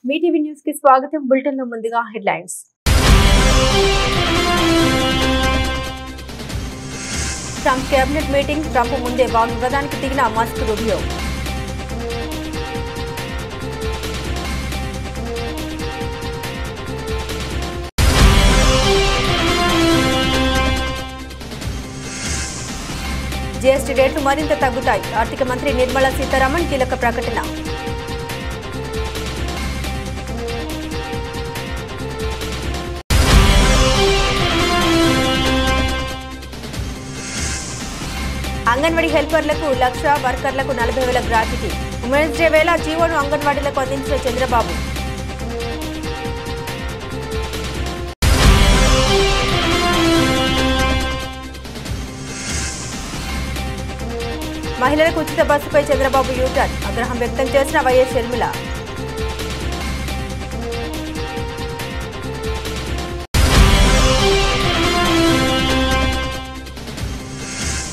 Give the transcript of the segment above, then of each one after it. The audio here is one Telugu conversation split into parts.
మీ టీవీ న్యూస్ కి స్వాగతం. బులెటిన్ లో ముందుగా headlines. Trump cabinet meeting. Trump ముందే వాగ్వివాదానికి దిగిన మస్క్ రూబియో. జీఎస్టీ రేట్లు మరింత తగ్గుతాయి. ఆర్థిక మంత్రి నిర్మలా సీతారామన్ కీలక ప్రకటన. అంగన్వాడీ హెల్పర్లకు 1,00,000, వర్కర్లకు 40,000 గ్రాట్యుటీ. ఉమెన్స్ డే వేళ జీవోను అంగన్వాడీలకు అందించిన చంద్రబాబు. మహిళలకు ఉచిత బస్సుపై చంద్రబాబు యూటర్న్. ఆగ్రహం వ్యక్తం చేసిన వైఎస్ షర్మిల.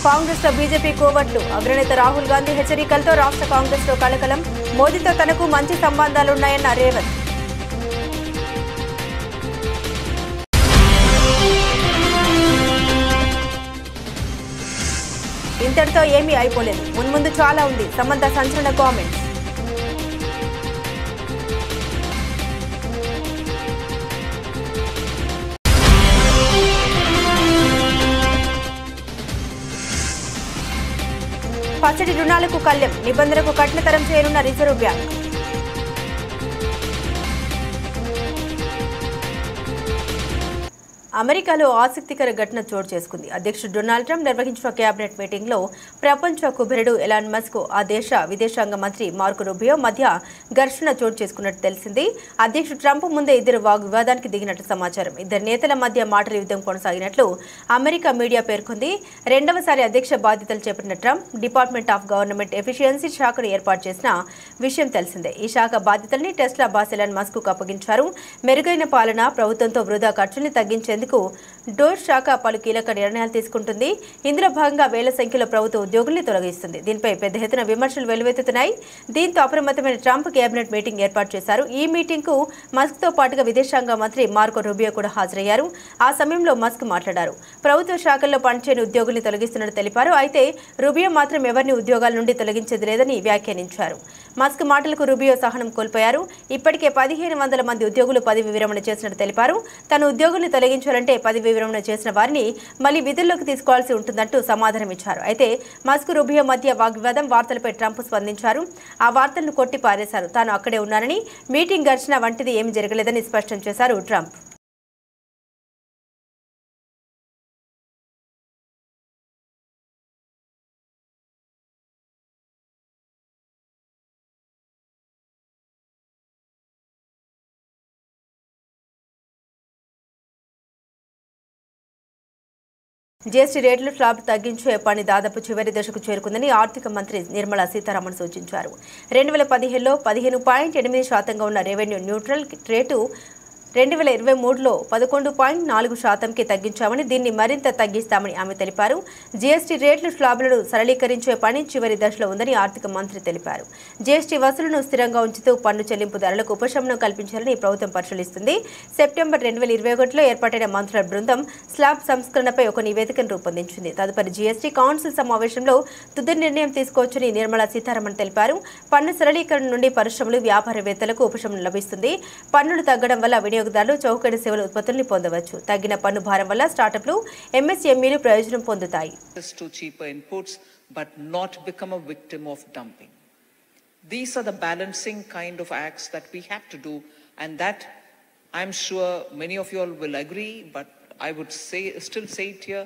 కాంగ్రెస్ లో బీజేపీ కోవట్లు. అగ్రనేత రాహుల్ గాంధీ హెచ్చరికలతో రాష్ట్ర కాంగ్రెస్ లో కలకలం. మోదీతో తనకు మంచి సంబంధాలున్నాయన్న రేవంత్. ఇంతటితో ఏమీ అయిపోలేదు, మున్ముందు చాలా ఉంది. సమంత సంచలన కామెంట్స్. పచ్చడి రుణాలకు కళ్లెం. నిబంధనలకు కఠినతరం చేయనున్న రిజర్వ్ బ్యాంక్. అమెరికాలో ఆసక్తికర ఘటన చోటు చేసుకుంది. అధ్యక్షుడు డొనాల్డ్ ట్రంప్ నిర్వహించిన కేబినెట్ మీటింగ్ లో ప్రపంచ కుబేరుడు ఎలాన్ మస్క్, ఆ దేశ విదేశాంగ మంత్రి మార్కో రూబియో మధ్య ఘర్షణ చోటు చేసుకున్నట్టు తెలిసింది. అధ్యక్షుడు ట్రంప్ ముందే ఇద్దరు వాగ్వివాదానికి దిగినట్టు సమాచారం. ఇద్దరు నేతల మధ్య మాటల యుద్ధం కొనసాగినట్లు అమెరికా మీడియా పేర్కొంది. రెండవసారి అధ్యక్ష బాధ్యతలు చేపట్టిన Trump department of government efficiency శాఖను ఏర్పాటు చేసిన విషయం తెలిసిందే. ఈ శాఖ బాధ్యతల్ని టెస్లా బాస్ ఎలాన్ మస్క్ కు అప్పగించారు. మెరుగైన పాలన, ప్రభుత్వంతో వృధా ఖర్చుల్ని తగ్గించేందుకు డోర్ శాఖ పలు కీలక నిర్ణయాలు తీసుకుంటుంది. ఇందులో భాగంగా వేల సంఖ్యలో ప్రభుత్వ ఉద్యోగుల్ని తొలగిస్తుంది. దీనిపై పెద్ద ఎత్తున విమర్శలు వెల్లువెత్తుతున్నాయి. దీంతో అప్రమత్తమైన ట్రంప్ కేబినెట్ మీటింగ్ ఏర్పాటు చేశారు. ఈ మీటింగ్ కు మస్క్ తో పాటుగా విదేశాంగ మంత్రి మార్కో రూబియో కూడా హాజరయ్యారు. ఆ సమయంలో మస్క్ మాట్లాడారు. ప్రభుత్వ శాఖల్లో పనిచేయని ఉద్యోగుల్ని తొలగిస్తున్నట్టు తెలిపారు. అయితే రూబియో మాత్రం ఎవరిని ఉద్యోగాల నుండి తొలగించేది లేదని వ్యాఖ్యానించారు. మస్క్ మాటలకు రూబియో సహనం కోల్పోయారు. ఇప్పటికే 1,500 మంది ఉద్యోగులు పదవి విరమణ చేసినట్టు తెలిపారు. తన ఉద్యోగుల్ని తొలగించాలంటే పదవి విరమణ చేసిన వారిని మళ్లీ విధుల్లోకి తీసుకోవాల్సి ఉంటుందంటూ సమాధానం ఇచ్చారు. అయితే మస్క్ రూబియో మధ్య వాగ్వివాదం వార్తలపై ట్రంప్ స్పందించారు. ఆ వార్తలను కొట్టి పారేశారు. తాను అక్కడే ఉన్నానని, మీటింగ్ ఘర్షణ వంటిది ఏమీ జరగలేదని స్పష్టం చేశారు ట్రంప్. జీఎస్టీ రేట్లు స్లాబ్ తగ్గించే పని దాదాపు చివరి దశకు చేరుకుందని ఆర్థిక మంత్రి నిర్మలా సీతారామన్ సూచించారు. 2015లో 15.8% ఉన్న రెవెన్యూ న్యూట్రల్ రేటు 2023లో 11.4%కి తగ్గించామని, దీన్ని మరింత తగ్గిస్తామని ఆమె తెలిపారు. జీఎస్టీ రేట్లు స్లాబులను సరళీకరించే పని చివరి దశలో ఉందని ఆర్థిక మంత్రి తెలిపారు. జీఎస్టీ వసూలును స్థిరంగా ఉంచుతూ పన్ను చెల్లింపుదారులకు ఉపశమనం కల్పించాలని ప్రభుత్వం పరిశీలిస్తుంది. సెప్టెంబర్ 2021లో ఏర్పాటైన మంత్రుల బృందం స్లాబ్ సంస్కరణపై ఒక నివేదికను రూపొందించింది. తదుపరి జీఎస్టీ కౌన్సిల్ సమావేశంలో తుది నిర్ణయం తీసుకోవచ్చని నిర్మలా సీతారామన్ తెలిపారు. పన్ను సరళీకరణ నుండి పరిశ్రమలు, వ్యాపారవేత్తలకు ఉపశమనం లభిస్తుంది. పన్నులు తగ్గడం వల్ల వినియోగదారులు చౌకైన సేవల ఉత్పత్తుల్ని పొందవచ్చు. తగ్గిన పన్ను భారం వల్ల స్టార్టప్లు, ఎంఎస్ఎంఈలు ప్రయోజనం పొందుతాయి. But not become a victim of dumping. These are the balancing kind of acts that we have to do, and that I'm sure many of you all will agree, but I would still say it here,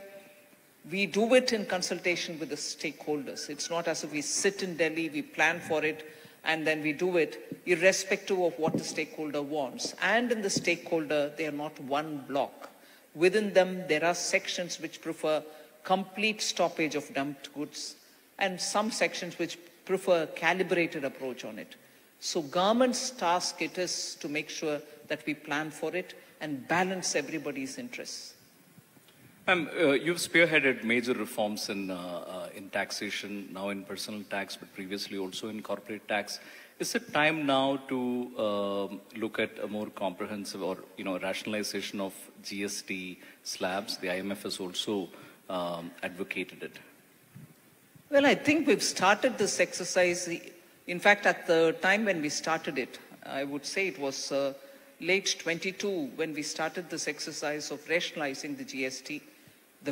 we do it in consultation with the stakeholders. It's not as if we sit in Delhi, we plan for it, and then we do it irrespective of what the stakeholder wants. And in the stakeholder, they are not one block. Within them, there are sections which prefer complete stoppage of dumped goods, and some sections which prefer a calibrated approach on it. So government's task it is to make sure that we plan for it and balance everybody's interests. You've spearheaded major reforms in taxation, now in personal tax, but previously also in corporate tax. Is it time now to look at a more comprehensive or, rationalization of GST slabs? The IMF has also advocated it. Well, I think we've started this exercise. In fact, at the time when we started it, I would say it was late 22 when we started this exercise of rationalizing the GST,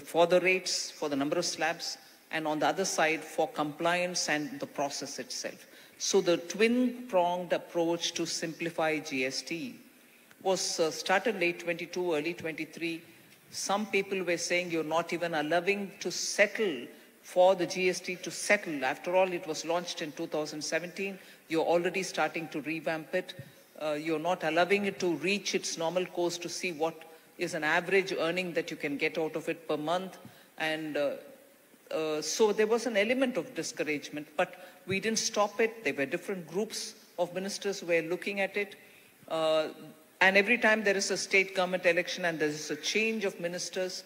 for the rates, for the number of slabs, and on the other side for compliance and the process itself. So the twin-pronged approach to simplify GST was started late 22, early 23. Some people were saying you're not even allowing to settle for the GST to settle. After all, it was launched in 2017. You're already starting to revamp it. You're not allowing it to reach its normal course to see what is an average earning that you can get out of it per month. And so there was an element of discouragement, but we didn't stop it. There were different groups of ministers who were looking at it. And every time there is a state government election and there is a change of ministers,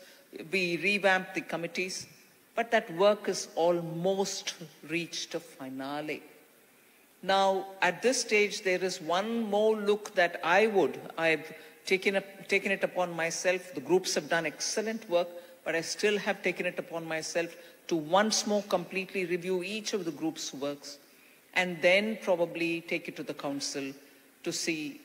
we revamp the committees. But that work has almost reached a finale. Now, at this stage, there is one more look that I've taken it upon myself. The groups have done excellent work, but I still have taken it upon myself to once more completely review each of the group's works and then probably take it to the council to see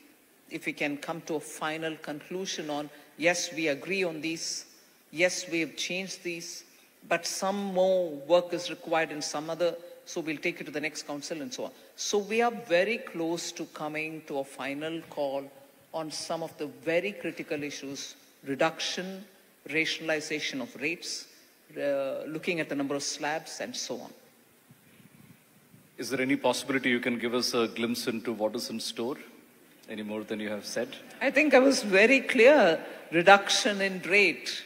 if we can come to a final conclusion on, yes, we agree on these, yes, we have changed these, but some more work is required in some other, so we'll take it to the next council and so on. So we are very close to coming to a final call on some of the very critical issues: reduction, rationalization of rates, looking at the number of slabs and so on. Is there any possibility you can give us a glimpse into what is in store? Any more than you have said? I think I was very clear: reduction in rate.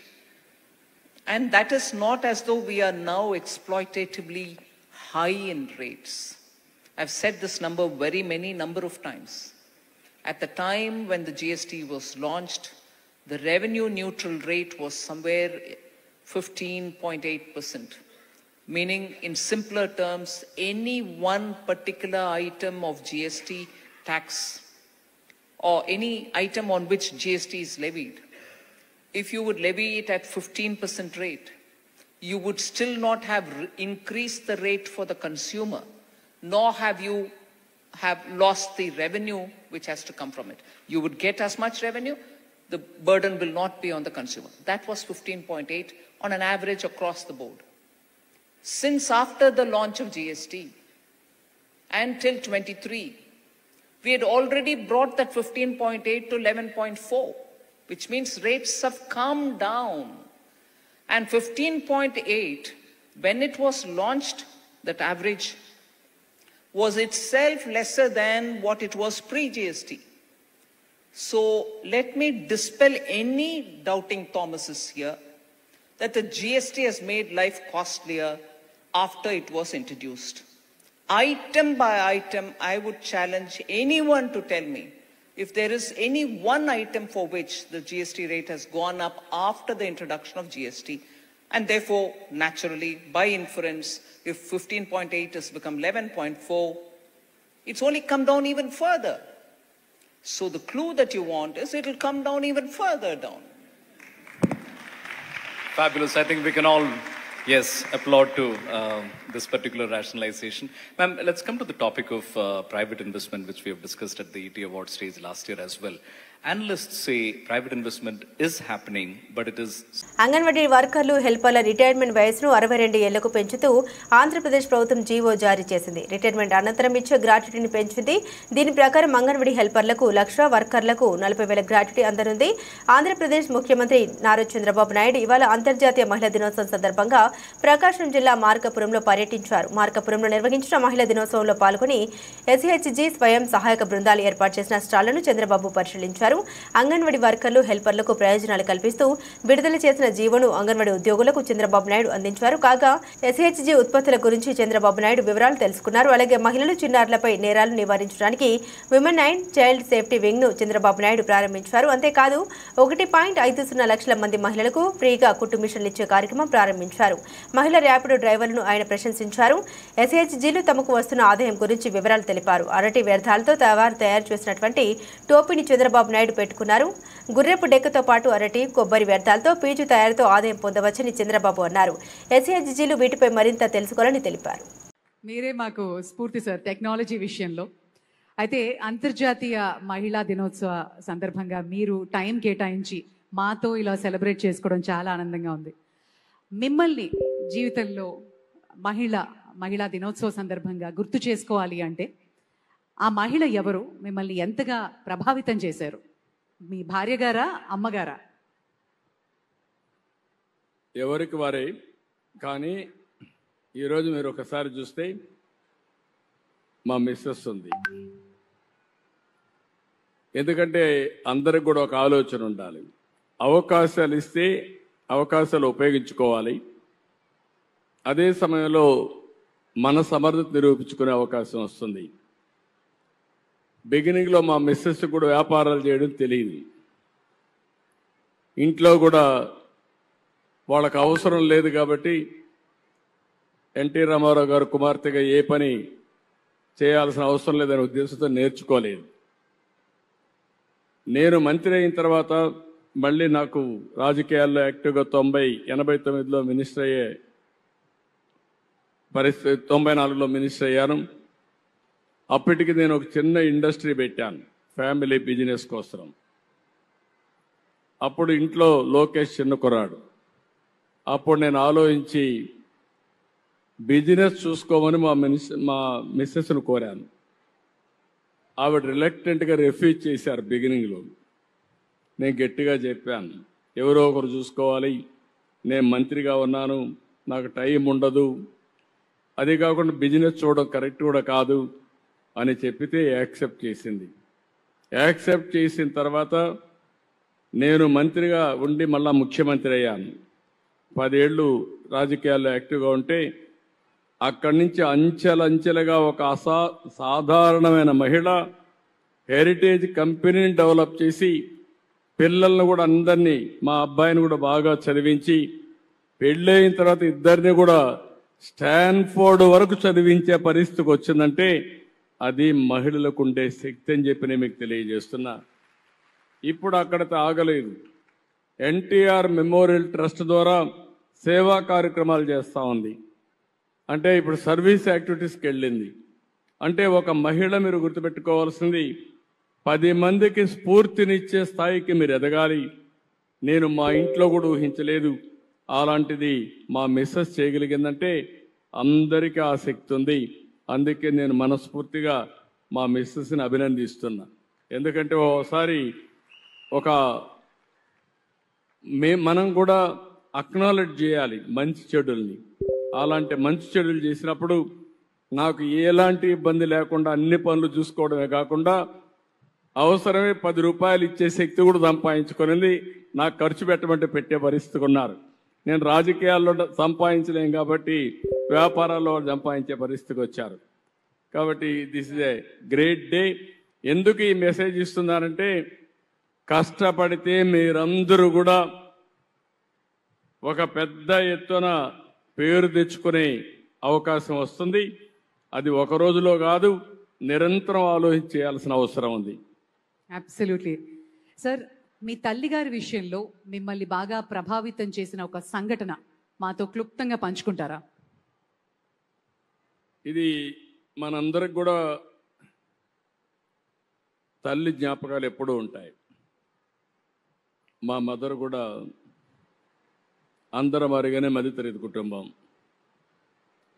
And that is not as though we are now exploitatively high in rates. I've said this number number of times. At the time when the GST was launched, the revenue neutral rate was somewhere 15.8%. Meaning, in simpler terms, any one particular item of GST tax or any item on which GST is levied, if you would levy it at 15% rate, you would still not have increased the rate for the consumer, nor have you lost the revenue which has to come from it. You would get as much revenue, the burden will not be on the consumer. That was 15.8 on an average across the board. Since after the launch of GST until 23, we had already brought that 15.8 to 11.4, which means rates have come down. And 15.8, when it was launched, that average was itself lesser than what it was pre-GST. So let me dispel any doubting Thomases here that the GST has made life costlier after it was introduced. Item by item, I would challenge anyone to tell me if there is any one item for which the GST rate has gone up after the introduction of GST, and therefore, naturally, by inference, if 15.8 has become 11.4, it's only come down even further. So the clue that you want is it'll come down even further down. Fabulous. I think we can all, yes, applaud to this particular rationalization. Ma'am, let's come to the topic of private investment, which we have discussed at the ET Award stage last year as well. Analysts say private investment is happening, but it is... anganwadi వర్కర్లు హెల్పర్ల రిటైర్మెంట్ వయసును 62 ఏళ్లకు పెంచుతూ ఆంధ్రప్రదేశ్ ప్రభుత్వం జీవో జారీ చేసింది. రిటైర్మెంట్ అనంతరం ఇచ్చే గ్రాట్యుటీని పెంచింది. దీని ప్రకారం అంగన్వాడీ హెల్పర్లకు 1,00,000, వర్కర్లకు 40,000 గ్రాట్యుటీ అందనుంది. ఆంధ్రప్రదేశ్ ముఖ్యమంత్రి నారా చంద్రబాబు నాయుడు ఇవాళ అంతర్జాతీయ మహిళా దినోత్సవం సందర్భంగా ప్రకాశం జిల్లా మార్కాపురంలో పర్యటించారు. మార్కాపురంలో నిర్వహించిన మహిళా దినోత్సవంలో పాల్గొని SHG స్వయం సహాయక బృందాలు ఏర్పాటు చేసిన స్టాళ్లను చంద్రబాబు పరిశీలించారు. తెలిపారు. అంగన్వాడీ వర్కర్లు, హెల్పర్లకు ప్రయోజనాలు కల్పిస్తూ విడుదల చేసిన జీవోను అంగన్వాడీ ఉద్యోగులకు చంద్రబాబు నాయుడు అందించారు. కాగా ఎస్హెచ్జీ ఉత్పత్తుల గురించి చంద్రబాబు నాయుడు వివరాలు తెలుసుకున్నారు. అలాగే మహిళలు, చిన్నారులపై నేరాలు నివారించడానికి women and child safety wing ను చంద్రబాబు నాయుడు ప్రారంభించారు. అంతేకాదు 1.50 లక్షల మంది మహిళలకు ఫ్రీగా కుట్టు మిషన్లు ఇచ్చే కార్యక్రమం ప్రారంభించారు. మహిళా ర్యాపిడో డ్రైవర్లను ఆయన ప్రశంసించారు. ఎస్హెచ్జీలు తమకు వస్తున్న ఆదాయం గురించి వివరాలు తెలిపారు. అరటి వ్యర్థాలతో తయారు చేసినటువంటి టోపీని చంద్రబాబు నాయుడు పెట్టుకున్నారు. గుర్రెపు డెక్కతో పాటు అరటి, కొబ్బరి వ్యర్థాలతో పీచు తయారీతో ఆదాయం పొందవచ్చని చంద్రబాబు అన్నారు. ఎస్హెచ్జీలు వీటిపై మరింత తెలుసుకోవాలని తెలిపారు. మీరే మాకు స్ఫూర్తి సార్ టెక్నాలజీ విషయంలో. అయితే అంతర్జాతీయ మహిళా దినోత్సవ సందర్భంగా మీరు టైం కేటాయించి మాతో ఇలా సెలబ్రేట్ చేసుకోవడం చాలా ఆనందంగా ఉంది. మిమ్మల్ని జీవితంలో మహిళా దినోత్సవ సందర్భంగా గుర్తు చేసుకోవాలి అంటే ఆ మహిళ ఎవరు, మిమ్మల్ని ఎంతగా ప్రభావితం చేశారు? మీ భార్య గారా, అమ్మగారా? ఎవరికి వారే. కానీ ఈరోజు మీరు ఒకసారి చూస్తే మా మిస్సెస్ ఉంది. ఎందుకంటే అందరికి కూడా ఒక ఆలోచన ఉండాలి. అవకాశాలు ఇస్తే అవకాశాలు ఉపయోగించుకోవాలి. అదే సమయంలో మన సమర్థత నిరూపించుకునే అవకాశం వస్తుంది. బిగినింగ్లో మా మిస్సెస్ కూడా వ్యాపారాలు చేయడం తెలియదు. ఇంట్లో కూడా వాళ్ళకు అవసరం లేదు కాబట్టి ఎన్టీ రామారావు గారు కుమార్తెగా ఏ పని చేయాల్సిన అవసరం లేదనే ఉద్దేశంతో నేర్చుకోలేదు. నేను మంత్రి అయిన తర్వాత మళ్ళీ నాకు రాజకీయాల్లో యాక్టివ్గా 89లో మినిస్టర్ అయ్యే పరిస్థితి, 94లో మినిస్టర్ అయ్యాను. అప్పటికి నేను ఒక చిన్న ఇండస్ట్రీ పెట్టాను ఫ్యామిలీ బిజినెస్ కోసం. అప్పుడు ఇంట్లో లోకేష్ చిన్న కుర్రాడు. అప్పుడు నేను ఆలోచించి బిజినెస్ చూసుకోమని మా మిస్సెస్ను కోరాను. ఆవిడ రిలక్టెంట్గా రిఫ్యూజ్ చేశారు బిగినింగ్లో. నేను గట్టిగా చెప్పాను, ఎవరో ఒకరు చూసుకోవాలి, నేను మంత్రిగా ఉన్నాను, నాకు టైం ఉండదు, అది కాకుండా బిజినెస్ చూడడం కరెక్ట్ కూడా కాదు అని చెప్పితే యాక్సెప్ట్ చేసింది. యాక్సెప్ట్ చేసిన తర్వాత నేను మంత్రిగా ఉండి మళ్ళా ముఖ్యమంత్రి అయ్యాను. 10 ఏళ్ళు రాజకీయాల్లో యాక్టివ్గా ఉంటే అక్కడి నుంచి అంచెలంచెలుగా ఒక సాధారణమైన మహిళ హెరిటేజ్ కంపెనీని డెవలప్ చేసి పిల్లలను కూడా అందరినీ, మా అబ్బాయిని కూడా బాగా చదివించి పెళ్ళైన తర్వాత ఇద్దరిని కూడా స్టాన్ఫోర్డ్ వరకు చదివించే పరిస్థితికి వచ్చిందంటే అది మహిళలకు ఉండే శక్తి అని చెప్పి నేను మీకు తెలియజేస్తున్నా. ఇప్పుడు అక్కడితో ఆగలేదు. ఎన్టీఆర్ మెమోరియల్ ట్రస్ట్ ద్వారా సేవా కార్యక్రమాలు చేస్తూ ఉంది. అంటే ఇప్పుడు సర్వీస్ యాక్టివిటీస్కి వెళ్ళింది. అంటే ఒక మహిళ మీరు గుర్తుపెట్టుకోవాల్సింది 10 మందికి స్ఫూర్తినిచ్చే స్థాయికి మీరు ఎదగాలి. నేను మా ఇంట్లో కూడా ఊహించలేదు. అలాంటిది మా మిస్సెస్ చేయగలిగిందంటే అందరికీ ఆ శక్తి ఉంది. అందుకే నేను మనస్ఫూర్తిగా మా మిస్సెస్ని అభినందిస్తున్నా. ఎందుకంటే ఓసారి మనం కూడా అక్నాలెడ్జ్ చేయాలి మంచి చెడుల్ని. అలాంటి మంచి చెడులు చేసినప్పుడు నాకు ఎలాంటి ఇబ్బంది లేకుండా అన్ని పనులు చూసుకోవడమే కాకుండా అవసరమే 10 రూపాయలు ఇచ్చే శక్తి కూడా సంపాదించుకునేది. నాకు ఖర్చు పెట్టమంటే పెట్టే పరిస్థితికి ఉన్నారు. నేను రాజకీయాల్లో సంపాదించలేం కాబట్టి వ్యాపారాల్లో సంపాదించే పరిస్థితికి వచ్చారు. కాబట్టి this is a great day. ఎందుకు ఈ మెసేజ్ ఇస్తున్నానంటే కష్టపడితే మీరందరూ కూడా ఒక పెద్ద ఎత్తున పేరు తెచ్చుకునే అవకాశం వస్తుంది. అది ఒక రోజులో కాదు, నిరంతరం ఆలోచించి చేయాల్సిన అవసరం ఉంది. Absolutely sir. మీ తల్లిగారి విషయంలో మిమ్మల్ని బాగా ప్రభావితం చేసిన ఒక సంఘటన మాతో క్లుప్తంగా పంచుకుంటారా? ఇది మనందరికి కూడా తల్లి జ్ఞాపకాలు ఎప్పుడూ ఉంటాయి. మా మదర్ కూడా అందరం అరిగానే మధ్యతరగతి కుటుంబం.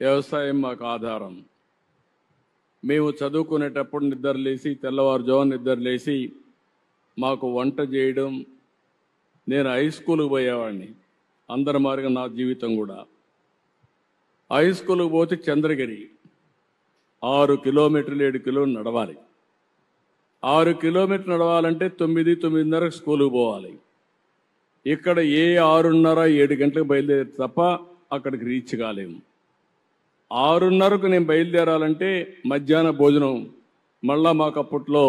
వ్యవసాయం మాకు ఆధారం. మేము చదువుకునేటప్పుడు నిద్రలేసి తెల్లవారుజామున నిద్రలేసి మాకు వంట చేయడం. నేను హై స్కూల్కి పోయేవాడిని. అందరి మారిగా నా జీవితం కూడా. హై స్కూల్కి పోతే చంద్రగిరి 6 కిలోమీటర్లు 7 కిలోమీటర్లు నడవాలి. 6 కిలోమీటర్లు నడవాలంటే 9:30 స్కూలుకు పోవాలి. ఇక్కడ 6:30, 7 గంటలకు బయలుదేరి తప్ప అక్కడికి రీచ్ కాలేము. 6:30కు నేను బయలుదేరాలంటే మధ్యాహ్న భోజనం మళ్ళా మాకు అప్పట్లో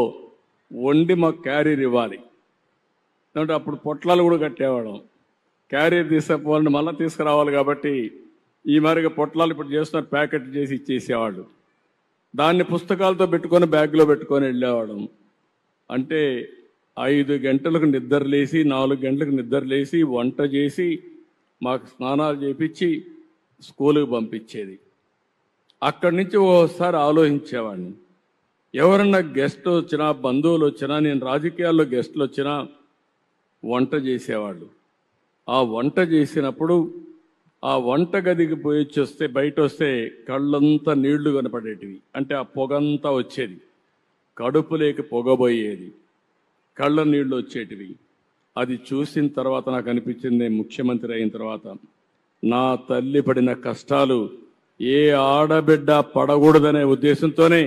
వండి మాకు క్యారీర్ ఇవ్వాలి. అంటే అప్పుడు పొట్లాలు కూడా కట్టేవాళ్ళం. క్యారియర్ తీసుకుపోవాలని మళ్ళీ తీసుకురావాలి కాబట్టి ఈ మరిగా పొట్లాలు ఇప్పుడు చేస్తున్నారు, ప్యాకెట్ చేసి ఇచ్చేసేవాళ్ళు. దాన్ని పుస్తకాలతో పెట్టుకొని బ్యాగ్లో పెట్టుకొని వెళ్ళేవాళ్ళం. అంటే 5 గంటలకు నిద్రలేసి 4 గంటలకు నిద్రలేసి వంట చేసి మాకు స్నానాలు చేపించి స్కూలుకు పంపించేది. అక్కడి నుంచి ఓసారి ఆలోచించేవాడిని, ఎవరన్నా గెస్ట్ వచ్చినా బంధువులు వచ్చినా, నేను రాజకీయాల్లో గెస్టులు వచ్చినా వంట చేసేవాళ్ళు. ఆ వంట చేసినప్పుడు ఆ వంట గదికి పోయి వస్తే బయట వస్తే కళ్ళంతా నీళ్లు కనపడేటివి. అంటే ఆ పొగంతా వచ్చేది, కడుపులేకి పొగబోయేది, కళ్ళ నీళ్లు వచ్చేటివి. అది చూసిన తర్వాత నాకు అనిపించింది, నేను ముఖ్యమంత్రి అయిన తర్వాత నా తల్లి పడిన కష్టాలు ఏ ఆడబిడ్డ పడకూడదనే ఉద్దేశంతోనే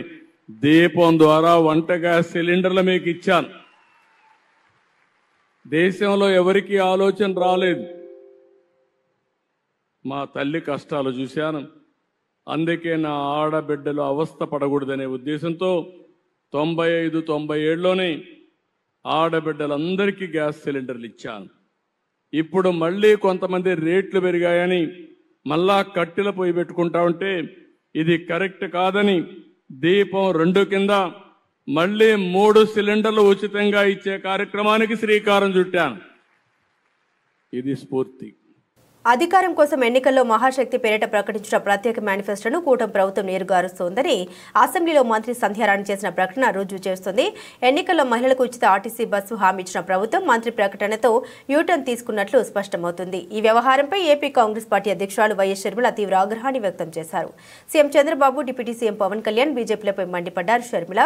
దీపం ద్వారా వంట గ్యాస్ సిలిండర్లు మీకు ఇచ్చాను. దేశంలో ఎవరికీ ఆలోచన రాలేదు. మా తల్లి కష్టాలు చూశాను. అందుకే నా ఆడబిడ్డలు అవస్థ పడకూడదనే ఉద్దేశంతో 95-97లోనే ఆడబిడ్డలందరికీ గ్యాస్ సిలిండర్లు ఇచ్చాను. ఇప్పుడు మళ్ళీ కొంతమంది రేట్లు పెరిగాయని మళ్ళా కట్టెల పొయ్యి పెట్టుకుంటా ఉంటే ఇది కరెక్ట్ కాదని దీపం 2 కింద మళ్ళీ 3 సిలిండర్లు ఉచితంగా ఇచ్చే కార్యక్రమానికి శ్రీకారం చుట్టాను. ఇది స్ఫూర్తి. అధికారం కోసం ఎన్నికల్లో మహాశక్తి పేరిట ప్రకటించిన ప్రత్యేక మేనిఫెస్టోను కూటమి ప్రభుత్వం నేరుగా అరుస్తోందని అసెంబ్లీలో మంత్రి సంధ్యారాణి చేసిన ప్రకటన రుజువు చేస్తుంది. ఎన్నికల్లో మహిళలకు ఉచిత ఆర్టీసీ బస్సు హామీ ఇచ్చిన ప్రభుత్వం మంత్రి ప్రకటనతో యూటర్న్ తీసుకున్నట్లు స్పష్టమవుతుంది. ఈ వ్యవహారంపై ఏపీ కాంగ్రెస్ పార్టీ అధ్యక్షురాలు వైఎస్ షర్మిల తీవ్ర ఆగ్రహాన్ని వ్యక్తం చేశారు. CM Chandrababu, deputy CM Pawan Kalyan బీజేపీలపై మండిపడ్డారు. షర్మిల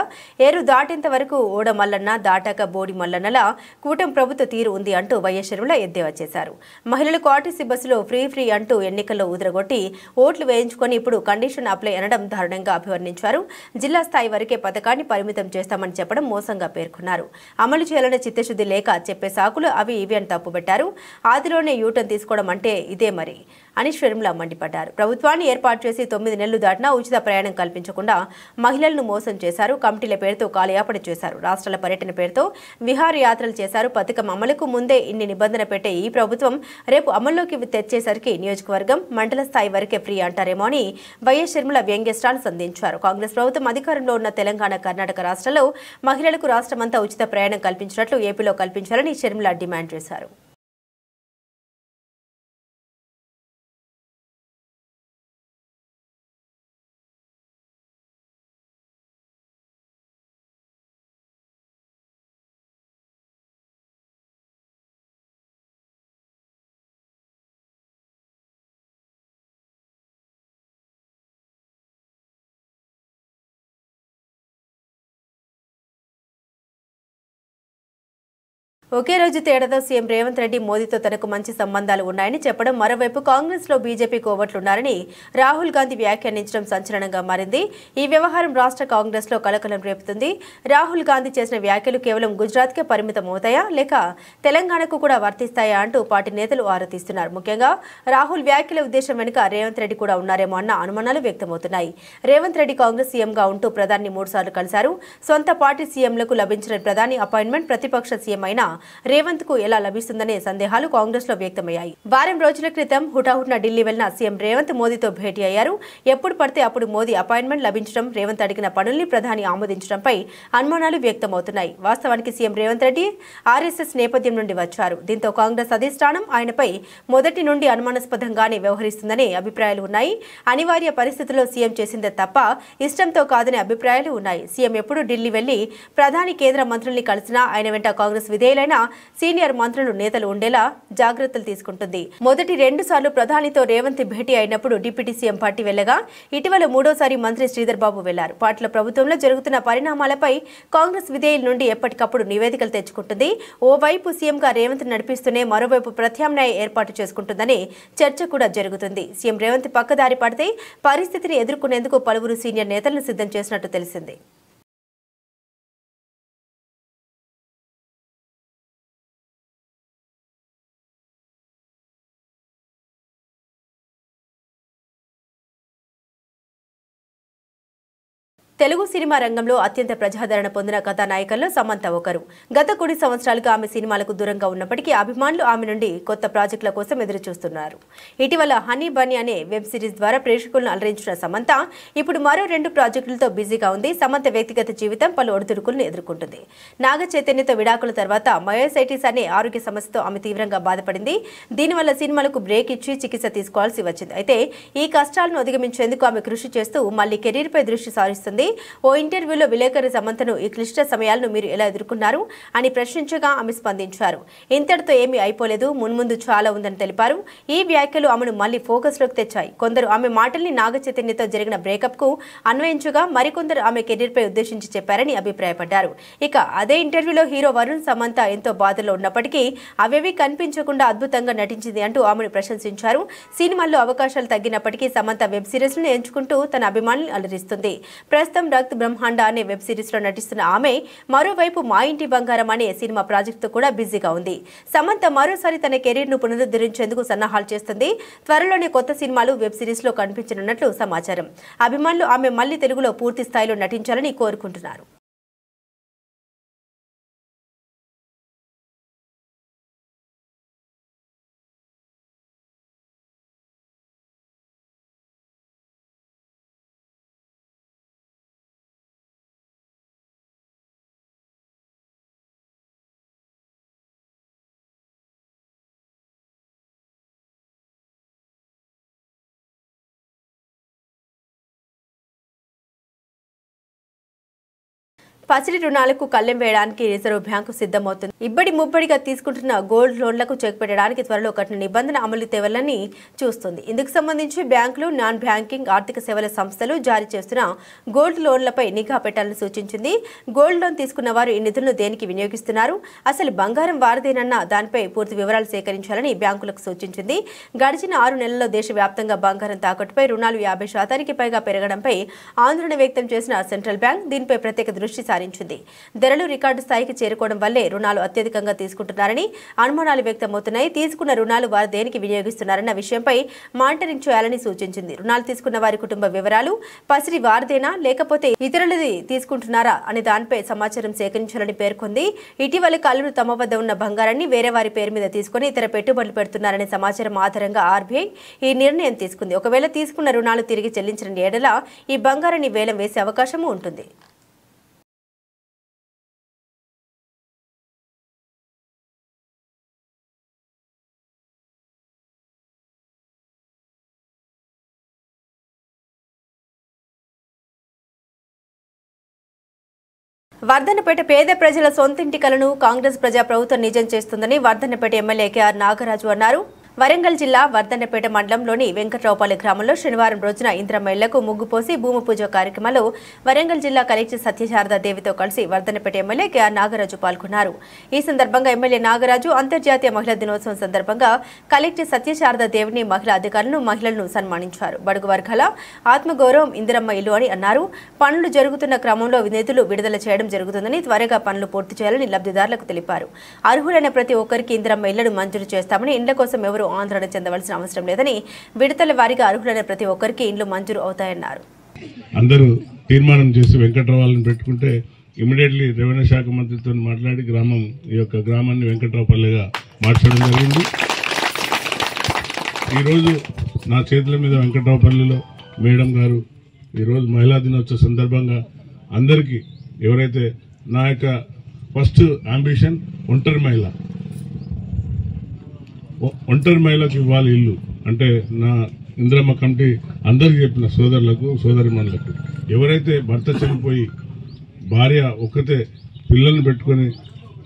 ఏరు దాటేంత వరకు ఓడ మల్లన్న, దాటాక బోడి మల్లన్నలా కూటమి ప్రభుత్వ తీరు ఉంది అంటూ వైఎస్ షర్మిల ఎద్దేవా చేశారు. మహిళలకు ఆర్టీసీ బస్సులో ఫ్రీ అంటూ ఎన్నికల్లో ఉదరగొట్టి ఓట్లు వేయించుకొని ఇప్పుడు కండిషన్ అప్లై అనడం దారుణంగా అభివర్ణించారు. జిల్లా స్థాయి వరకే పథకాన్ని పరిమితం చేస్తామని చెప్పడం మోసంగా పేర్కొన్నారు. అమలు చేయాలనే చిత్తశుద్ధి లేక చెప్పే సాకులు అవి ఇవి అని తప్పుబట్టారు. ఆదిలోనే యూటర్న్ తీసుకోవడం అంటే ఇదే మరి అని షర్మిల మండిపడ్డారు. ప్రభుత్వాన్ని ఏర్పాటు చేసి 9 నెలలు దాటినా ఉచిత ప్రయాణం కల్పించకుండా మహిళలను మోసం చేశారు. కమిటీల పేరుతో కాలయాపన చేశారు. రాష్ట్రాల పర్యటన పేరుతో విహారయాత్రలు చేశారు. పథకం అమలుకు ముందే ఇన్ని నిబంధన పెట్టే ఈ ప్రభుత్వం రేపు అమల్లోకి తెచ్చేసరికి నియోజకవర్గం, మండల స్థాయి వరకే ఫ్రీ అంటారేమో అని వైఎస్ షర్మిల వ్యంగ్యస్టాలు సంధించారు. కాంగ్రెస్ ప్రభుత్వం అధికారంలో ఉన్న తెలంగాణ, కర్ణాటక రాష్ట్రాల్లో మహిళలకు రాష్ట్రమంతా ఉచిత ప్రయాణం కల్పించినట్లు ఏపీలో కల్పించాలని షర్మిల డిమాండ్ చేశారు. ఒకే రోజు తేడాతో సీఎం రేవంత్ రెడ్డి మోదీతో తనకు మంచి సంబంధాలు ఉన్నాయని చెప్పడం, మరోవైపు కాంగ్రెస్ లో బీజేపీ కోవట్లున్నారని రాహుల్ గాంధీ వ్యాఖ్యానించడం సంచలనంగా మారింది. ఈ వ్యవహారం రాష్ట్ర కాంగ్రెస్ లో కలకలం రేపుతుంది. రాహుల్ గాంధీ చేసిన వ్యాఖ్యలు కేవలం గుజరాత్ కే పరిమితం అవుతాయా లేక తెలంగాణకు కూడా వర్తిస్తాయా అంటూ పార్టీ నేతలు ఆరా తీస్తున్నారు. ముఖ్యంగా రాహుల్ వ్యాఖ్యల ఉద్దేశం వెనుక రేవంత్ రెడ్డి కూడా ఉన్నారేమో అన్న అనుమానాలు వ్యక్తమవుతున్నాయి. రేవంత్ రెడ్డి కాంగ్రెస్ సీఎంగా ఉంటూ ప్రధాని 3 సార్లు కలిశారు. సొంత పార్టీ సీఎంలకు లభించిన ప్రధాని అపాయింట్మెంట్ ప్రతిపక్ష సీఎం అయినా రేవంత్ కు ఎలా లభిస్తుందనే సందేహాలు కాంగ్రెస్ లో వ్యక్తమయ్యాయి. వారం రోజుల క్రితం హుటాహుటిన ఢిల్లీ వెళ్లిన సీఎం రేవంత్ మోదీతో భేటీ అయ్యారు. ఎప్పుడు పడితే అప్పుడు మోదీ అపాయింట్మెంట్ లభించడం, రేవంత్ అడిగిన పనుల్ని ప్రధాని ఆమోదించడంపై అనుమానాలు వ్యక్తమవుతున్నాయి. వాస్తవానికి సీఎం రేవంత్ రెడ్డి ఆర్ఎస్ఎస్ నేపథ్యం నుండి వచ్చారు. దీంతో కాంగ్రెస్ అధిష్టానం ఆయనపై మొదటి నుండి అనుమానాస్పదంగానే వ్యవహరిస్తుందనే అభిప్రాయాలు ఉన్నాయి. అనివార్య పరిస్థితుల్లో సీఎం చేసిందే తప్ప ఇష్టంతో కాదనే అభిప్రాయాలు ఉన్నాయి. సీఎం ఎప్పుడు ఢిల్లీ వెళ్లి ప్రధాని, కేంద్ర మంత్రుల్ని కలిసినా ఆయన వెంట కాంగ్రెస్ విధేయులైన సీనియర్ మంత్రులు, నేతలు ఉండేలా జాగ్రత్తలు తీసుకుంటుంది. మొదటి 2 సార్లు ప్రధానితో రేవంత్ భేటీ అయినప్పుడు డిప్యూటీ సీఎం పార్టీ వెళ్లగా, ఇటీవల 3వ మంత్రి శ్రీధర్ బాబు వెళ్లారు. పార్టీల ప్రభుత్వంలో జరుగుతున్న పరిణామాలపై కాంగ్రెస్ విధేయుల నుండి ఎప్పటికప్పుడు నివేదికలు తెచ్చుకుంటుంది. ఓవైపు సీఎంగా రేవంత్ నడిపిస్తూనే మరోవైపు ప్రత్యామ్నాయ ఏర్పాటు చేసుకుంటుందనే చర్చ కూడా జరుగుతుంది. సీఎం రేవంత్ పక్కదారి పడితే పరిస్థితిని ఎదుర్కొనేందుకు పలువురు సీనియర్ నేతలను సిద్ధం చేసినట్టు తెలిసింది. తెలుగు సినిమా రంగంలో అత్యంత ప్రజాదరణ పొందిన కథానాయకుల్లో సమంత ఒకరు. గత కొన్ని సంవత్సరాలుగా ఆమె సినిమాలకు దూరంగా ఉన్నప్పటికీ అభిమానులు ఆమె నుండి కొత్త ప్రాజెక్టుల కోసం ఎదురుచూస్తున్నారు. ఇటీవల హనీ బన్నీ అనే వెబ్ సిరీస్ ద్వారా ప్రేక్షకులను అలరించిన సమంత ఇప్పుడు మరో 2 ప్రాజెక్టులతో బిజీగా ఉంది. సమంత వ్యక్తిగత జీవితం పలు ఒడిదుడుకులను ఎదుర్కొంటుంది. నాగ చైతన్యతో విడాకుల తర్వాత మయోసైటిస్ అనే ఆరోగ్య సమస్యతో ఆమె తీవ్రంగా బాధపడింది. దీనివల్ల సినిమాలకు బ్రేక్ ఇచ్చి చికిత్స తీసుకోవాల్సి వచ్చింది. అయితే ఈ కష్టాలను అధిగమించేందుకు ఆమె కృషి చేస్తూ మళ్లీ కెరీర్పై దృష్టి సారిస్తుంది. ఓ ఇంటర్వ్యూలో విలేకరి సమంతను ఈ క్లిష్ట సమయాలను మీరు ఎలా ఎదుర్కొన్నారు అని ప్రశ్నించగా ఆమె స్పందించారు. ఇంతటితో ఏమీ అయిపోలేదు, మున్ముందు చాలా ఉందని తెలిపారు. ఈ వ్యాఖ్యలు ఆమెను మళ్లీ ఫోకస్లోకి తెచ్చాయి. కొందరు ఆమె మాటల్ని నాగ చైతన్యతో జరిగిన బ్రేకప్ కు అన్వయించగా మరికొందరు ఆమె కెరీర్పై ఉద్దేశించి చెప్పారని అభిప్రాయపడ్డారు. ఇక అదే ఇంటర్వ్యూలో హీరో వరుణ్ సమంత ఎంతో బాధలో ఉన్నప్పటికీ అవేవి కనిపించకుండా అద్భుతంగా నటించింది అంటూ ఆమెను ప్రశంసించారు. సినిమాల్లో అవకాశాలు తగ్గినప్పటికీ సమంత వెబ్ సిరీస్ ను ఎంచుకుంటూ తన అభిమానులను అలరిస్తుంది. ప్రస్తుతం రక్త్ బ్రహ్మాండ అనే వెబ్ సిరీస్ లో నటిస్తున్న ఆమె మరోవైపు మా ఇంటి బంగారం అనే సినిమా ప్రాజెక్టుతో కూడా బిజీగా ఉంది. సమంత మరోసారి తన కెరీర్ ను పునరుద్ధరించేందుకు సన్నాహాలు చేస్తుంది. త్వరలోనే కొత్త సినిమాలు వెబ్ సిరీస్ లో కనిపించనున్నట్లు సమాచారం. అభిమానులు ఆమె మళ్లీ తెలుగులో పూర్తి స్థాయిలో నటించాలని కోరుకుంటున్నారు. పసిడి రుణాలకు కళ్లెం వేయడానికి రిజర్వ్ బ్యాంకు సిద్ధమవుతుంది. ఇబ్బడి ముబ్బడిగా తీసుకుంటున్న గోల్డ్ లోన్లకు చెక్ పెట్టడానికి త్వరలో కఠిన నిబంధన అమలు తేవాలని చూస్తుంది. ఇందుకు సంబంధించి బ్యాంకులు, నాన్ బ్యాంకింగ్ ఆర్థిక సేవల సంస్థలు జారీ చేస్తున్న గోల్డ్ లోన్లపై నిఘా పెట్టాలని సూచించింది. గోల్డ్ లోన్ తీసుకున్న వారు ఈ నిధులను దేనికి వినియోగిస్తున్నారు, అసలు బంగారం వారిదేనన్న దానిపై పూర్తి వివరాలు సేకరించాలని బ్యాంకులకు సూచించింది. గడిచిన 6 నెలల్లో దేశవ్యాప్తంగా బంగారం తాకట్టుపై రుణాలు 50% పైగా పెరగడంపై ఆందోళన వ్యక్తం చేసిన సెంట్రల్ బ్యాంక్ దీనిపై ప్రత్యేక దృష్టి సారించింది. ధరలు రికార్డు స్థాయికి చేరుకోవడం వల్లే రుణాలు అత్యధికంగా తీసుకుంటున్నారని అనుమానాలు వ్యక్తమవుతున్నాయి. తీసుకున్న రుణాలు వారు దేనికి వినియోగిస్తున్నారన్న విషయంపై మానిటరింగ్ చేయాలని సూచించింది. రుణాలు తీసుకున్న వారి కుటుంబ వివరాలు, పసిడి వారిదేనా లేకపోతే ఇతరులది తీసుకుంటున్నారా అనే దానిపై సమాచారం సేకరించాలని పేర్కొంది. ఇటీవల కళ్లు తమ వద్ద ఉన్న బంగారాన్ని వేరే వారి పేరు మీద తీసుకుని ఇతర పెట్టుబడులు పెడుతున్నారనే సమాచారం ఆధారంగా ఆర్బీఐ ఈ నిర్ణయం తీసుకుంది. ఒకవేళ తీసుకున్న రుణాలు తిరిగి చెల్లించిన ఏడల ఈ బంగారాన్ని వేలం వేసే అవకాశం ఉంటుంది. వర్ధన్నపేట పేద ప్రజల సొంతింటి కలను కాంగ్రెస్ ప్రజాప్రభుత్వం నిజం చేస్తుందని వర్ధన్నపేట ఎమ్మెల్యే కేఆర్ నాగరాజు అన్నారు. వరంగల్ జిల్లా వర్ధన్నపేట మండలంలోని వెంకట్రావుపల్లి గ్రామంలో శనివారం రోజున ఇంద్రమ్మ ఇళ్లకు ముగ్గు పోసి భూమి పూజ కార్యక్రమంలో వరంగల్ జిల్లా కలెక్టర్ సత్యశారదా దేవితో కలిసి వర్ధన్నపేట ఎమ్మెల్యే కేఆర్ నాగరాజు పాల్గొన్నారు. ఈ సందర్భంగా ఎమ్మెల్యే నాగరాజు అంతర్జాతీయ మహిళా దినోత్సవం సందర్భంగా కలెక్టర్ సత్యశారదా దేవిని, మహిళా అధికారులను, మహిళలను సన్మానించారు. బడుగు వర్గాల ఆత్మగౌరవం ఇందిరమ్మ ఇల్లు అని అన్నారు. పనులు జరుగుతున్న క్రమంలో నిధులు విడుదల చేయడం జరుగుతుందని, త్వరగా పనులు పూర్తి చేయాలని లబ్ధిదారులకు తెలిపారు. అర్హులైన ప్రతి ఒక్కరికి ఇందిరమ్మ ఇళ్లను మంజూరు చేస్తామని, ఇండ్ల కోసం ఎవరు ఆందోళన చెందవలసిన అవసరం లేదని, విడతల వారీగా అర్హులైన ప్రతి ఒక్కరికి ఇండ్లు మంజూరు అవుతాయన్నారు. అందరూ తీర్మానం చేసి వెంకట్రావులను పెట్టుకుంటే ఇమీడియట్లీ రెవెన్యూ శాఖ మంత్రితో మాట్లాడి ఈ యొక్క గ్రామాన్ని వెంకట్రావుపల్లిగా మార్చడం జరిగింది. ఈరోజు నా చేతుల మీద వెంకట్రావుపల్లిలో మేడం గారు ఈరోజు మహిళా దినోత్సవ సందర్భంగా అందరికీ ఎవరైతే నా యొక్క ఫస్ట్ అంబిషన్ ఒంటరి మహిళకు ఇవ్వాలి ఇల్లు అంటే నా ఇందిరమ్మ కమిటీ అందరికి చెప్పిన సోదరులకు, సోదరిమణులకు ఎవరైతే భర్త చనిపోయి భార్య ఒక్కతే పిల్లల్ని పెట్టుకొని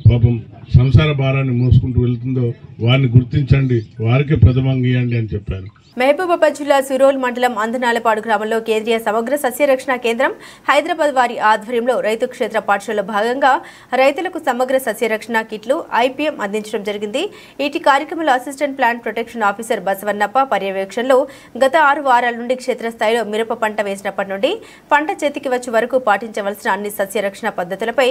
పాపం సంసార భారాన్ని మోసుకుంటూ వెళ్తుందో వారిని గుర్తించండి, వారికే ప్రథమంగా ఇవ్వండి అని చెప్పారు. మహబూబాబాద్ జిల్లా సురోల్ మండలం అందనాలపాడు గ్రామంలో కేంద్రీయ సమగ్ర సస్యరక్షణ కేంద్రం హైదరాబాద్ వారి ఆధ్వర్యంలో రైతు క్షేత్ర పాఠశాలలో భాగంగా రైతులకు సమగ్ర సస్యరక్షణ కిట్లు ఐపీఎం అందించడం జరిగింది. ఈ కార్యక్రమంలో అసిస్టెంట్ ప్లాంట్ ప్రొటెక్షన్ ఆఫీసర్ బసవన్నప్ప పర్యవేక్షణలో గత 6 వారాల నుండి క్షేత్రస్థాయిలో మిరప పంట వేసినప్పటి నుండి పంట చేతికి వచ్చే వరకు పాటించవలసిన అన్ని సస్యరక్షణ పద్ధతులపై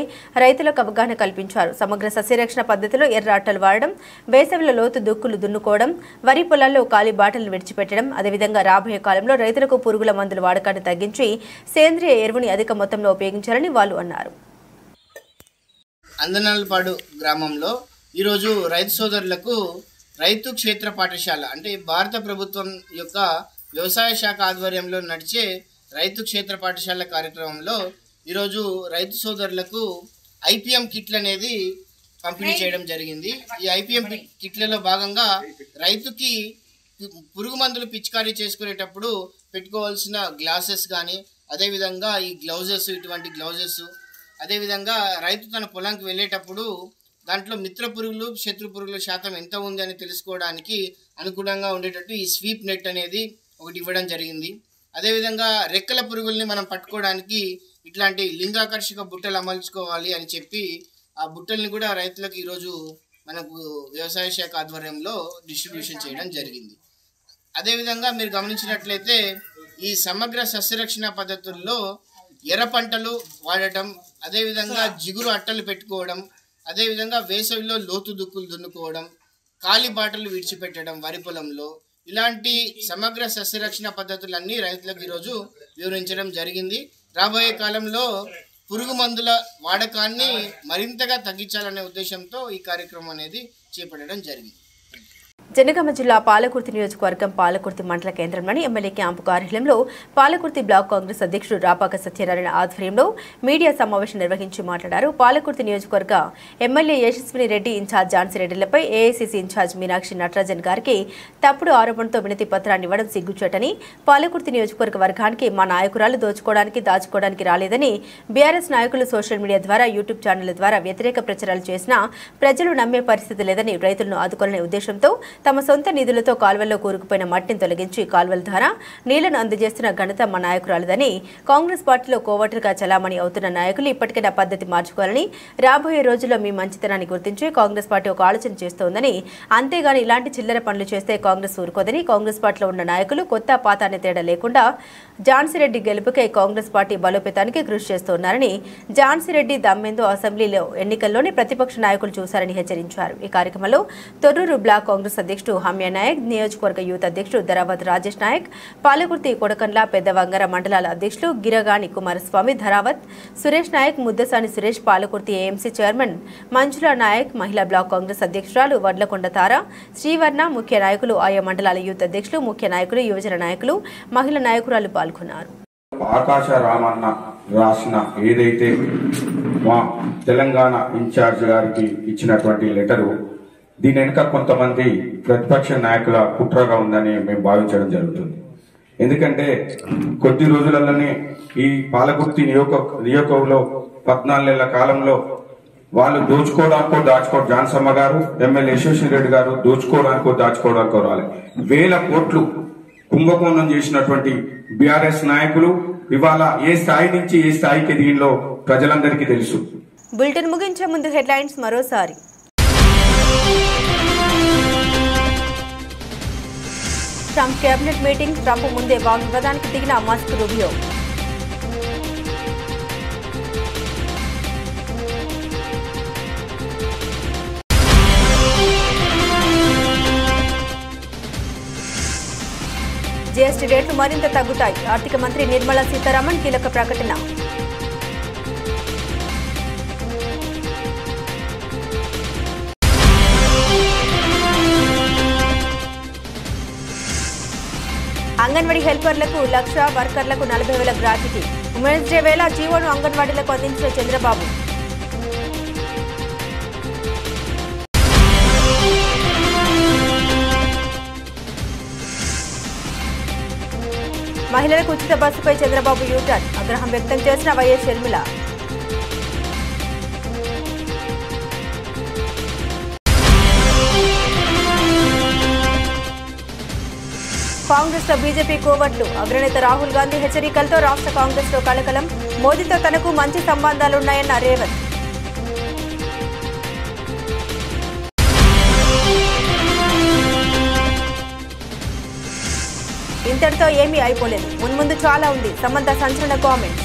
రైతులకు అవగాహన కల్పించారు. సమగ్ర సస్యరక్షణ సస్యరక్షణ పద్ధతిలో ఎర్ర అట్టలు వాడడం, వేసవిలో లోతు దుక్కులు దున్నుకోవడం, వరి పొలాల్లో ఖాళీ బాటలను విడిచిపెట్టడం, అదేవిధంగా రాబోయే కాలంలో రైతులకు పురుగుల మందుల వాడకాన్ని తగ్గించి సేంద్రియ ఎరువుని అధిక మొత్తంలో ఉపయోగించాలని వాళ్ళు అన్నారు. అందనాలపాడు గ్రామంలో ఈరోజు రైతు సోదరులకు రైతు క్షేత్ర పాఠశాల అంటే భారత ప్రభుత్వం యొక్క వ్యవసాయ శాఖ ఆధ్వర్యంలో నడిచే రైతు క్షేత్ర పాఠశాల కార్యక్రమంలో ఈరోజు రైతు సోదరులకు ఐపీఎం కిట్లు అనేది పంపిణీ చేయడం జరిగింది. ఈ ఐపీఎం కిట్లలో భాగంగా రైతుకి పురుగు మందులు పిచికారీ చేసుకునేటప్పుడు పెట్టుకోవాల్సిన గ్లాసెస్ కానీ, అదేవిధంగా ఈ గ్లౌజెస్, ఇటువంటి గ్లౌజెస్, అదేవిధంగా రైతు తన పొలంకి వెళ్ళేటప్పుడు దాంట్లో మిత్ర పురుగులు, శత్రు పురుగుల శాతం ఎంత ఉంది అని తెలుసుకోవడానికి అనుగుణంగా ఉండేటట్టు ఈ స్వీప్ నెట్ అనేది ఒకటి ఇవ్వడం జరిగింది. అదేవిధంగా రెక్కల పురుగుల్ని మనం పట్టుకోవడానికి ఇట్లాంటి లింగాకర్షక బుట్టలు అమర్చుకోవాలి అని చెప్పి ఆ బుట్టల్ని కూడా రైతులకు ఈరోజు మనకు వ్యవసాయ శాఖ ఆధ్వర్యంలో డిస్ట్రిబ్యూషన్ చేయడం జరిగింది. అదేవిధంగా మీరు గమనించినట్లయితే ఈ సమగ్ర సస్యరక్షణ పద్ధతుల్లో ఎర్ర పంటలు వాడటం, అదేవిధంగా జిగురు అట్టలు పెట్టుకోవడం, అదేవిధంగా వేసవిలో లోతు దుక్కులు దున్నుకోవడం, ఖాళీ బాటలు విడిచిపెట్టడం వరి పొలంలో, ఇలాంటి సమగ్ర సస్యరక్షణ పద్ధతులన్నీ రైతులకు ఈరోజు వివరించడం జరిగింది. రాబోయే కాలంలో పురుగు మందుల వాడకాన్ని మరింతగా తగ్గించాలనే ఉద్దేశంతో ఈ కార్యక్రమం అనేది చేపట్టడం జరిగింది. జనగామ జిల్లా పాలకుర్తి నియోజకవర్గం పాలకుర్తి మండల కేంద్రంలోని ఎమ్మెల్యే క్యాంపు కార్యాలయంలో పాలకుర్తి బ్లాక్ కాంగ్రెస్ అధ్యక్షుడు రాపాక సత్యనారాయణ ఆధ్వర్యంలో మీడియా సమావేశం నిర్వహించి మాట్లాడారు. పాలకుర్తి నియోజకవర్గ ఎమ్మెల్యే యశస్విని రెడ్డి ఇన్ఛార్జ్ ఝాన్సీ రెడ్డిలపై ఏఐసీసీ ఇన్ఛార్జ్ మీనాక్షి నటరాజన్ గారికి తప్పుడు ఆరోపణతో వినతి పత్రాన్ని ఇవ్వడం సిగ్గుచేటని, పాలకుర్తి నియోజకవర్గ వర్గానికి మా నాయకురాలు దోచుకోవడానికి దాచుకోవడానికి రాలేదని, బీఆర్ఎస్ నాయకులు సోషల్ మీడియా ద్వారా, యూట్యూబ్ ఛానళ్ల ద్వారా వ్యతిరేక ప్రచారాలు చేసినా ప్రజలు నమ్మే పరిస్థితి లేదని, రైతులను ఆదుకోవాలనే ఉద్దేశంతో తమ సొంత నిధులతో కాల్వల్లో కూరుకుపోయిన మట్టిని తొలగించి కాల్వల ద్వారా నీళ్లను అందజేస్తున్న ఘనత మా నాయకురాలదని, కాంగ్రెస్ పార్టీలో కోవటర్గా చలామణి అవుతున్న నాయకులు ఇప్పటికైనా పద్ధతి మార్చుకోవాలని, రాబోయే రోజుల్లో మీ మంచితనాన్ని గుర్తించి కాంగ్రెస్ పార్టీ ఒక ఆలోచన చేస్తోందని, అంతేగాని ఇలాంటి చిల్లర పనులు చేస్తే కాంగ్రెస్ ఊరుకోదని, కాంగ్రెస్ పార్టీలో ఉన్న నాయకులు కొత్త పాత అనే తేడా లేకుండా ఝాన్సీ రెడ్డి గెలుపుకై కాంగ్రెస్ పార్టీ బలోపేతానికి కృషి చేస్తున్నారని, ఝాన్సీ రెడ్డి దమ్మెందో అసెంబ్లీలో ఎన్నికల్లోని ప్రతిపక్ష నాయకులు చూశారని హెచ్చరించారు. ఈ కార్యక్రమంలో తొర్రూరు బ్లాక్ కాంగ్రెస్ అధ్యక్షుడు హమ్యా నాయక్, నియోజకవర్గ యూత్ అధ్యక్షుడు ధరావత్ రాజేష్ నాయక్, పాలకుర్తి కొడకండ్ల పెద్దవంగర మండలాల అధ్యక్షులు గిరగాని కుమారస్వామి, ధరావత్ సురేష్ నాయక్, ముద్దసాని సురేష్, పాలకుర్తి ఏఎంసీ చైర్మన్ మంజులా నాయక్, మహిళా బ్లాక్ కాంగ్రెస్ అధ్యక్షురాలు వడ్లకొండ తార, శ్రీవర్ణ, ముఖ్య నాయకులు, ఆయా మండలాల యూత్ అధ్యక్షులు, ముఖ్య నాయకులు, యువజన నాయకులు, మహిళా నాయకురాలు పాల్గొన్నారు. ఆకాశ రామన్న రాసిన ఏదైతే మా తెలంగాణ ఇన్ఛార్జ్ గారికి ఇచ్చినటువంటి లెటరు, దీని వెనుక కొంతమంది ప్రతిపక్ష నాయకుల కుట్రగా ఉందని మేము భావించడం జరుగుతుంది. ఎందుకంటే కొద్ది రోజులలోనే ఈ పాలకుర్తి నియోజకవర్గంలో 14 నెలల కాలంలో వాళ్ళు దోచుకోవడానికో జాన్సమ్మ గారు, ఎమ్మెల్యే యశస్వి రెడ్డి గారు దాచుకోవడానికో రాలి వేల కోట్లు కుంభకోణం చేసినటువంటి బీఆర్ఎస్ నాయకులు ఇవాళ ఏ స్థాయి నుంచి ఏ స్థాయికి దీనిలో ప్రజలందరికీ తెలుసు. బులెటిన్ ముగించే ముందు హెడ్లైన్స్ మరోసారి. ట్రంప్ కేబినెట్ మీటింగ్, ట్రంప్ ముందే వాగ్వివాదానికి దిగిన మస్క్ రూబియో. జీఎస్టీ రేట్లు మరింత తగ్గుతాయి, ఆర్థిక మంత్రి నిర్మలా సీతారామన్ కీలక ప్రకటన. అంగన్వాడీ హెల్పర్లకు 1,00,000, వర్కర్లకు 40,000 గ్రాట్యుటీ. ఉమెన్స్ డే వేళ జీవోను అంగన్వాడీలకు అందించిన చంద్రబాబు. మహిళలకు ఉచిత బస్సుపై చంద్రబాబు యూటర్న్, ఆగ్రహం వ్యక్తం చేసిన వైఎస్ షర్మిల. కాంగ్రెస్ లో బీజేపీ కోవట్లు, అగ్రనేత రాహుల్ గాంధీ హెచ్చరికలతో రాష్ట్ర కాంగ్రెస్ లో కలకలం. మోదీతో తనకు మంచి సంబంధాలున్నాయన్న రేవంత్. ఇంతటితో ఏమీ అయిపోలేదు, మున్ముందు చాలా ఉంది. సమంత సంచలన కామెంట్స్.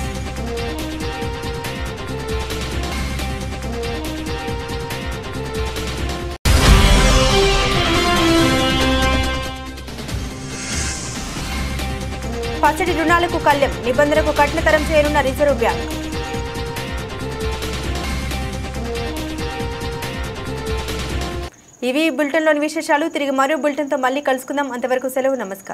పసిడి రుణాలకు కళ్లెం నిబంధనలకు కఠినతరం చేయనున్న రిజర్వ్ బ్యాంక్. ఇవి బులెటిన్లోని విశేషాలు. తిరిగి మరో బులెటిన్తో మళ్ళీ కలుసుకుందాం. అంతవరకు సెలవు. నమస్కారం.